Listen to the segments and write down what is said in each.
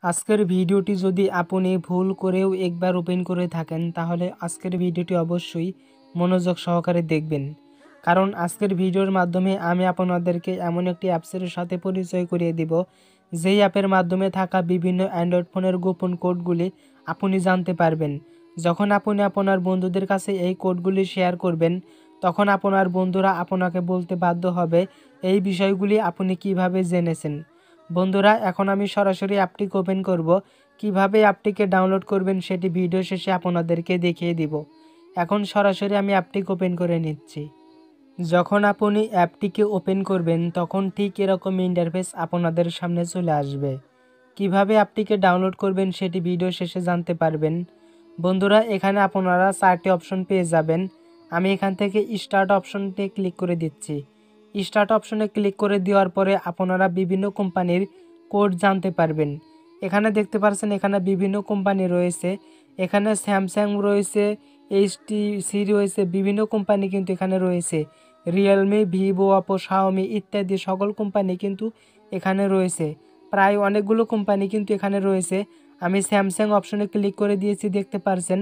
আজকের ভিডিওটি যদি আপনি ভুল করেও একবার ওপেন করে থাকেন তাহলে আজকের ভিডিওটি অবশ্যই মনোযোগ সহকারে দেখবেন, কারণ আজকের ভিডিওর মাধ্যমে আমি আপনাদেরকে এমন একটি অ্যাপসের সাথে পরিচয় করিয়ে দিব যেই অ্যাপের মাধ্যমে থাকা বিভিন্ন অ্যান্ড্রয়েড ফোনের গোপন কোডগুলি আপনি জানতে পারবেন। যখন আপনি আপনার বন্ধুদের কাছে এই কোডগুলি শেয়ার করবেন তখন আপনার বন্ধুরা আপনাকে বলতে বাধ্য হবে এই বিষয়গুলি আপনি কিভাবে জেনেছেন। বন্ধুরা, এখন আমি সরাসরি অ্যাপটিকে ওপেন করব। কিভাবে অ্যাপটিকে ডাউনলোড করবেন সেটি ভিডিও শেষে আপনাদেরকে দেখিয়ে দিব। এখন সরাসরি আমি অ্যাপটিকে ওপেন করে নিচ্ছি। যখন আপনি অ্যাপটিকে ওপেন করবেন তখন ঠিক এরকম ইন্টারফেস আপনাদের সামনে চলে আসবে। কিভাবে অ্যাপটিকে ডাউনলোড করবেন সেটি ভিডিও শেষে জানতে পারবেন। বন্ধুরা, এখানে আপনারা 4টি অপশন পেয়ে যাবেন। আমি এখান থেকে স্টার্ট অপশনটি ক্লিক করে দিচ্ছি। স্টার্ট অপশনে ক্লিক করে দেওয়ার পরে আপনারা বিভিন্ন কোম্পানির কোড জানতে পারবেন। এখানে দেখতে পাচ্ছেন এখানে বিভিন্ন কোম্পানি রয়েছে। এখানে স্যামসাং রয়েছে, এইচটিসি রয়েছে, বিভিন্ন কোম্পানি কিন্তু এখানে রয়েছে। রিয়েলমি, ভিভো, অপো, শাওমি ইত্যাদি সকল কোম্পানি কিন্তু এখানে রয়েছে। প্রায় অনেকগুলো কোম্পানি কিন্তু এখানে রয়েছে। আমি স্যামসাং অপশনে ক্লিক করে দিয়েছি, দেখতে পারছেন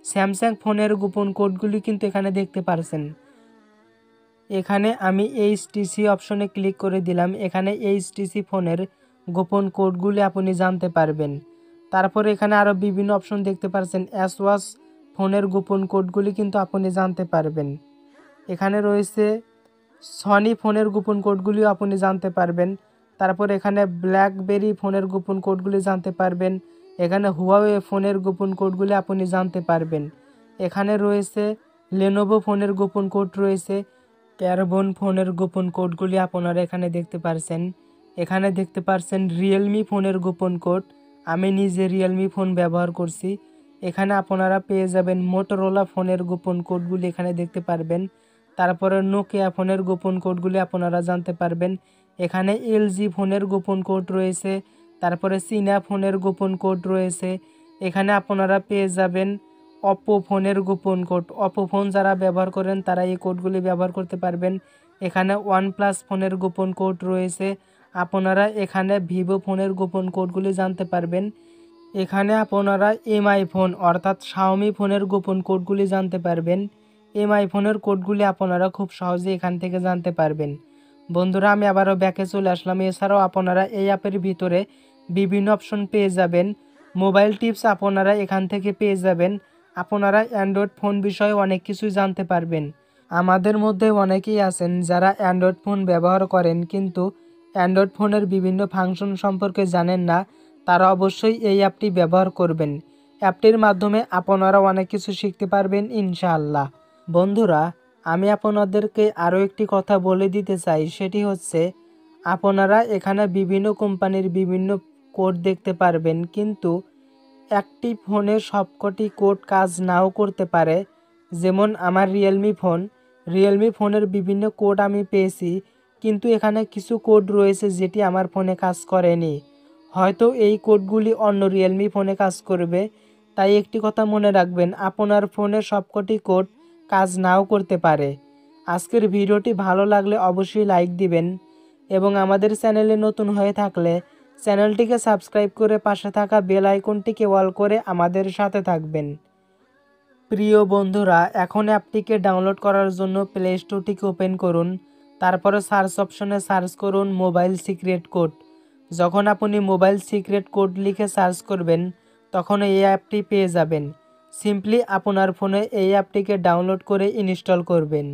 স্যামসাং ফোনের গোপন কোডগুলি কিন্তু এখানে দেখতে পারছেন। এখানে আমি এইচটিসি অপশনে ক্লিক করে দিলাম। এখানে এইচটিসি ফোনের গোপন কোডগুলি আপনি জানতে পারবেন। তারপরে এখানে আরও বিভিন্ন অপশন দেখতে পাচ্ছেন। অ্যাসওয়াস ফোনের গোপন কোডগুলি কিন্তু আপনি জানতে পারবেন। এখানে রয়েছে সনি ফোনের গোপন কোডগুলিও আপনি জানতে পারবেন। তারপর এখানে ব্ল্যাকবেরি ফোনের গোপন কোডগুলি জানতে পারবেন। এখানে হুয়াওয়ে ফোনের গোপন কোডগুলি আপনি জানতে পারবেন। এখানে রয়েছে লেনোভো ফোনের গোপন কোড রয়েছে। ক্যারবন ফোনের গোপন কোডগুলি আপনারা এখানে দেখতে পারছেন। এখানে দেখতে পারছেন রিয়েলমি ফোনের গোপন কোড। আমি নিজে রিয়েলমি ফোন ব্যবহার করছি। এখানে আপনারা পেয়ে যাবেন মোটরোলা ফোনের গোপন কোডগুলি এখানে দেখতে পারবেন। তারপরে নোকিয়া ফোনের গোপন কোডগুলি আপনারা জানতে পারবেন। এখানে এলজি ফোনের গোপন কোড রয়েছে। তারপরে চীনা ফোনের গোপন কোড রয়েছে। এখানে আপনারা পেয়ে যাবেন অপো ফোনের গোপন কোড। অপো ফোন যারা ব্যবহার করেন তারা এই কোডগুলি ব্যবহার করতে পারবেন। এখানে ওয়ানপ্লাস ফোনের গোপন কোড রয়েছে। আপনারা এখানে ভিভো ফোনের গোপন কোডগুলি জানতে পারবেন। এখানে আপনারা এমআই ফোন অর্থাৎ শাওমি ফোনের গোপন কোডগুলি জানতে পারবেন। এমআই ফোনের কোডগুলি আপনারা খুব সহজে এখান থেকে জানতে পারবেন। বন্ধুরা, আমি আবারও ব্যাকে চলে আসলাম। এছাড়াও আপনারা এই অ্যাপের ভিতরে বিভিন্ন অপশন পেয়ে যাবেন। মোবাইল টিপস আপনারা এখান থেকে পেয়ে যাবেন। আপনারা অ্যান্ড্রয়েড ফোন বিষয়ে অনেক কিছুই জানতে পারবেন। আমাদের মধ্যে অনেকেই আছেন যারা অ্যান্ড্রয়েড ফোন ব্যবহার করেন কিন্তু অ্যান্ড্রয়েড ফোনের বিভিন্ন ফাংশন সম্পর্কে জানেন না। তারা অবশ্যই এই অ্যাপটি ব্যবহার করবেন। অ্যাপটির মাধ্যমে আপনারা অনেক কিছু শিখতে পারবেন ইনশাআল্লাহ। বন্ধুরা, আমি আপনাদেরকে আরও একটি কথা বলে দিতে চাই, সেটি হচ্ছে আপনারা এখানে বিভিন্ন কোম্পানির বিভিন্ন কোড দেখতে পারবেন, কিন্তু একটি ফোনে সবকটি কোড কাজ নাও করতে পারে। যেমন আমার রিয়েলমি ফোনের বিভিন্ন কোড আমি পেয়েছি, কিন্তু এখানে কিছু কোড রয়েছে যেটি আমার ফোনে কাজ করেনি। হয়তো এই কোডগুলি অন্য রিয়েলমি ফোনে কাজ করবে। তাই একটি কথা মনে রাখবেন, আপনার ফোনে সবকটি কোড কাজ নাও করতে পারে। আজকের ভিডিওটি ভালো লাগলে অবশ্যই লাইক দিবেন এবং আমাদের চ্যানেলে নতুন হয়ে থাকলে চ্যানেলটিকে সাবস্ক্রাইব করে পাশে থাকা বেল আইকনটিকে অল করে আমাদের সাথে থাকবেন। প্রিয় বন্ধুরা, এখন অ্যাপটিকে ডাউনলোড করার জন্য প্লে স্টোরটিকে ওপেন করুন। তারপরে সার্চ অপশনে সার্চ করুন মোবাইল সিক্রেট কোড। যখন আপনি মোবাইল সিক্রেট কোড লিখে সার্চ করবেন তখন এই অ্যাপটি পেয়ে যাবেন। সিম্পলি আপনার ফোনে এই অ্যাপটিকে ডাউনলোড করে ইনস্টল করবেন।